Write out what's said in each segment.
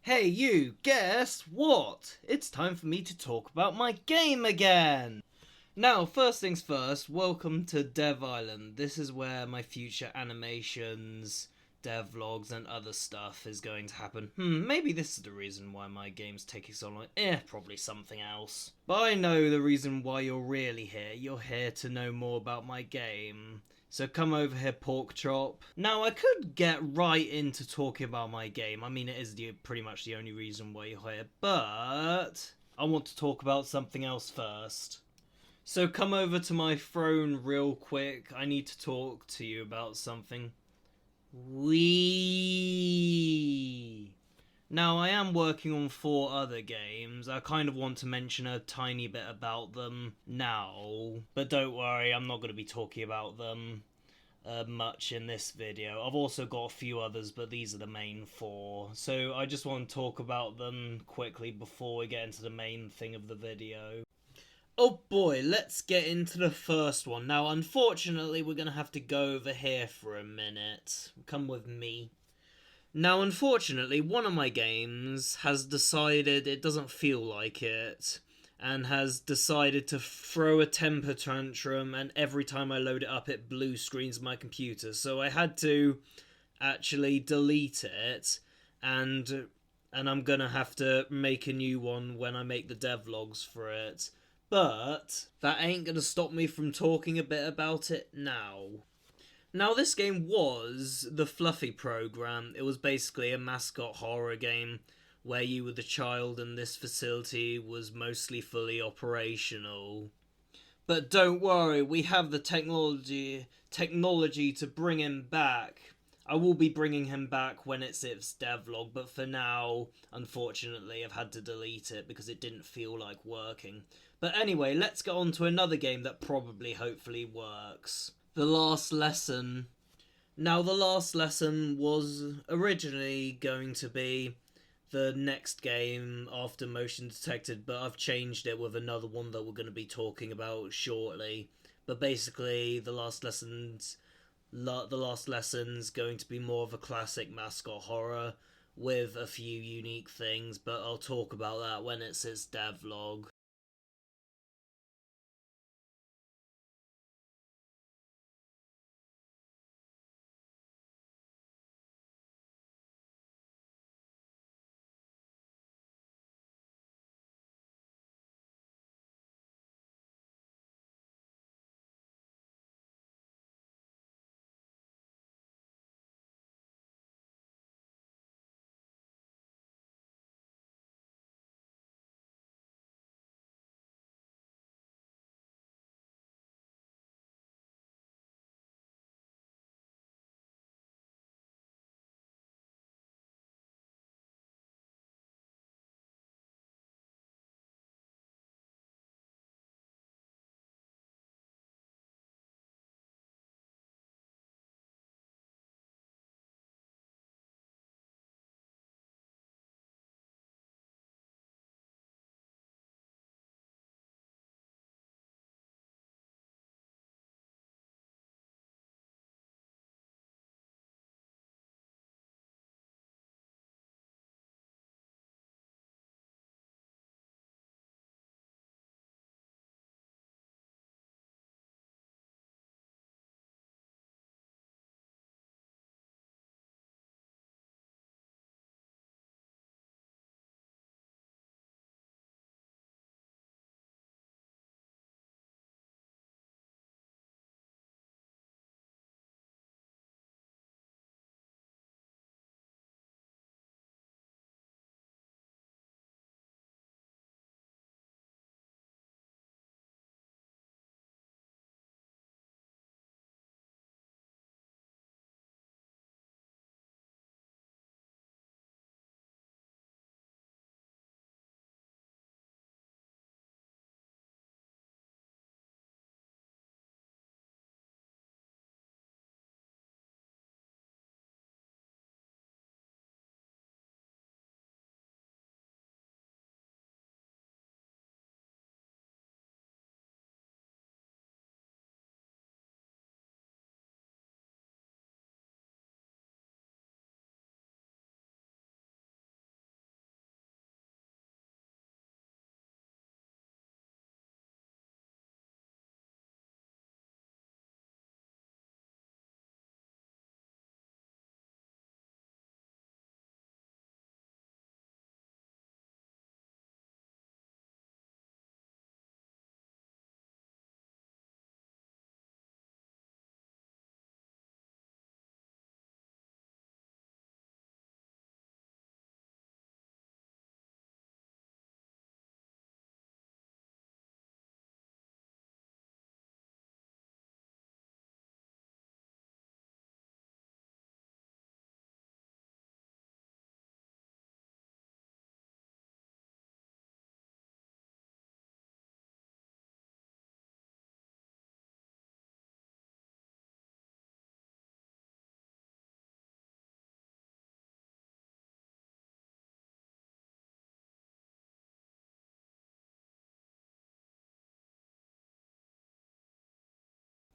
Hey you, guess what? It's time for me to talk about my game again! Now, first things first, welcome to Dev Island. This is where my future animations, devlogs, and other stuff is going to happen. Maybe this is the reason why my game's taking so long. Probably something else. But I know the reason why you're really here. You're here to know more about my game. So come over here, pork chop. Now, I could get right into talking about my game. I mean, it is pretty much the only reason why you're here. But I want to talk about something else first. So come over to my throne real quick. I need to talk to you about something. Wee. Now, I am working on 4 other games. I kind of want to mention a tiny bit about them now. But don't worry, I'm not going to be talking about them much in this video. I've also got a few others, but these are the main 4. So I just want to talk about them quickly before we get into the main thing of the video. Oh boy, let's get into the first one. Now, unfortunately, we're going to have to go over here for a minute. Come with me. Now, unfortunately, one of my games has decided it doesn't feel like it, and has decided to throw a temper tantrum, and every time I load it up, it blue screens my computer. So I had to actually delete it, and I'm gonna have to make a new one when I make the devlogs for it. But that ain't gonna stop me from talking a bit about it now. Now, this game was the Fluffy program. It was basically a mascot horror game where you were the child and this facility was mostly fully operational. But don't worry, we have the technology to bring him back. I will be bringing him back when it's its devlog, but for now, unfortunately, I've had to delete it because it didn't feel like working. But anyway, let's get on to another game that probably, hopefully, works. The Last Lesson. Now, The Last Lesson was originally going to be the next game after Motion Detected, but I've changed it with another one that we're going to be talking about shortly. But basically, The Last Lesson's going to be more of a classic mascot horror with a few unique things, but I'll talk about that when it's its devlog.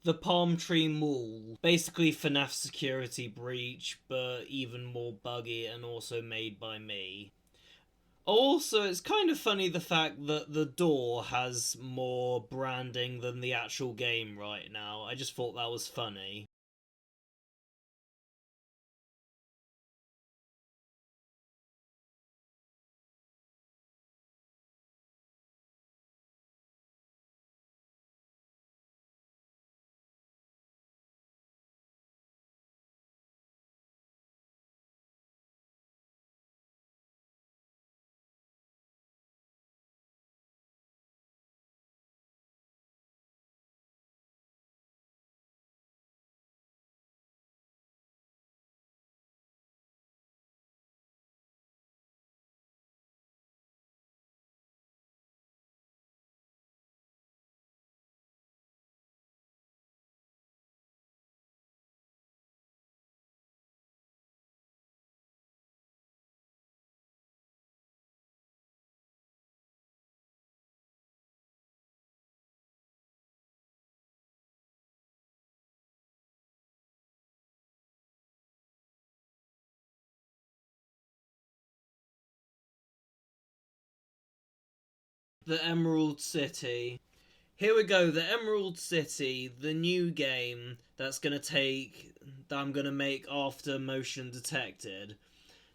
The Palm Tree Mall. Basically FNAF Security Breach, but even more buggy and also made by me. Also, it's kind of funny the fact that the door has more branding than the actual game right now. I just thought that was funny. The Emerald City. Here we go, the Emerald City, the new game that I'm gonna make after Motion Detected.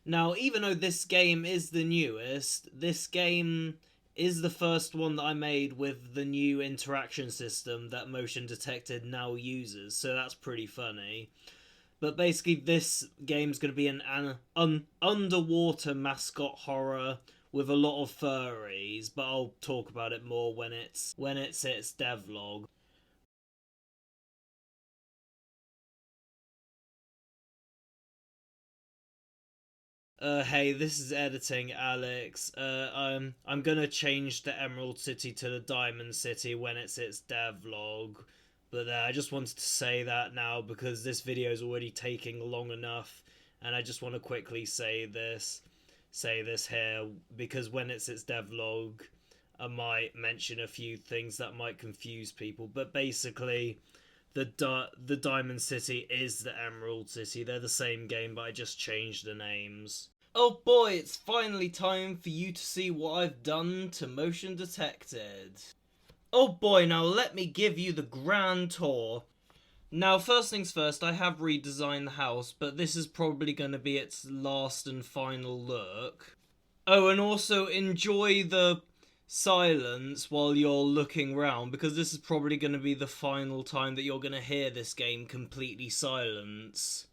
Now, even though this game is the newest, this game is the first one that I made with the new interaction system that Motion Detected now uses, so that's pretty funny. But basically, this game's going to be an underwater mascot horror with a lot of furries, but I'll talk about it more when it's its devlog. Hey, this is editing, Alex. I'm gonna change the Emerald City to the Diamond City when it's its devlog. But I just wanted to say that now because this video is already taking long enough, and I just want to quickly say this here because when it's its devlog, I might mention a few things that might confuse people. But basically, the Diamond City is the Emerald City. They're the same game, but I just changed the names. Oh boy, it's finally time for you to see what I've done to Motion Detected. Oh boy, now let me give you the grand tour. Now, first things first, I have redesigned the house, but this is probably going to be its last and final look. Oh, and also enjoy the silence while you're looking round, because this is probably going to be the final time that you're going to hear this game completely silence.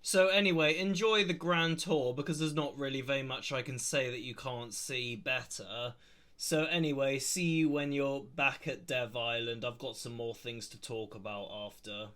So anyway, enjoy the grand tour because there's not really very much I can say that you can't see better. So anyway, see you when you're back at Dev Island. I've got some more things to talk about after.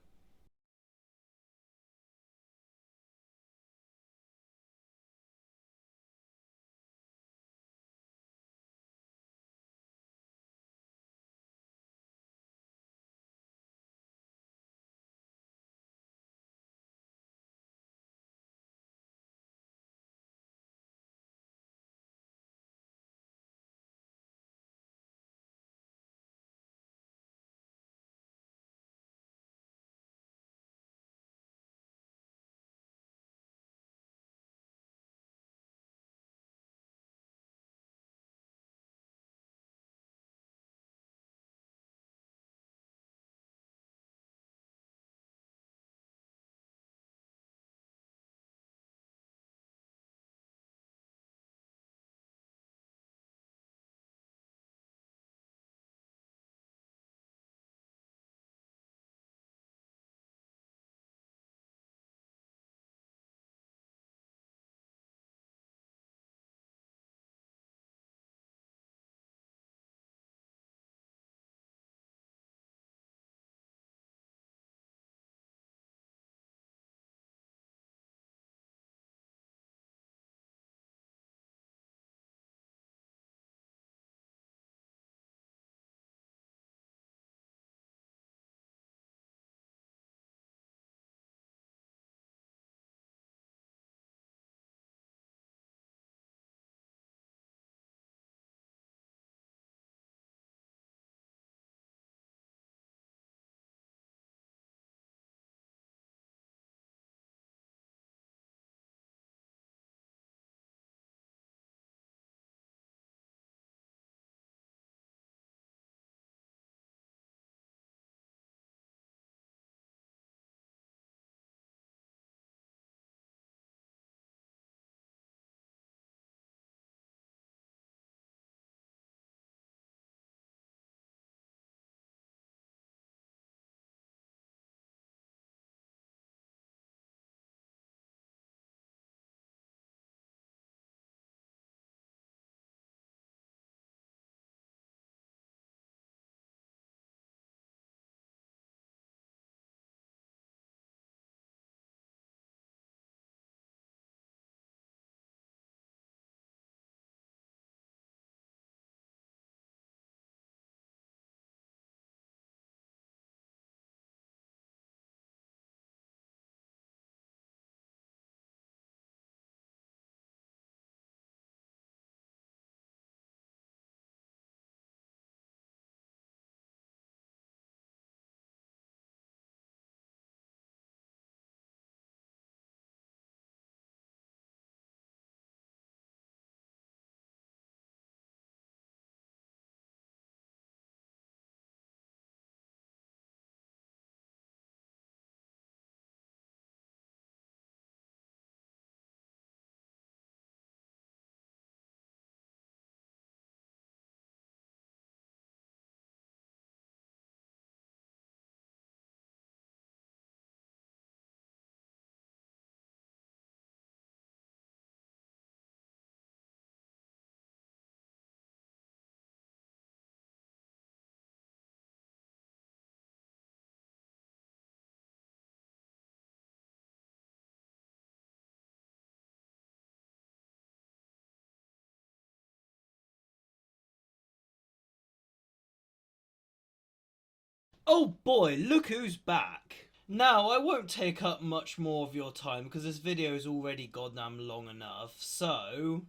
Oh boy, look who's back! Now, I won't take up much more of your time because this video is already goddamn long enough, so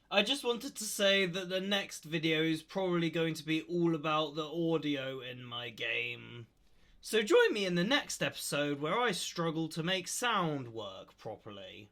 I just wanted to say that the next video is probably going to be all about the audio in my game. So join me in the next episode where I struggle to make sound work properly.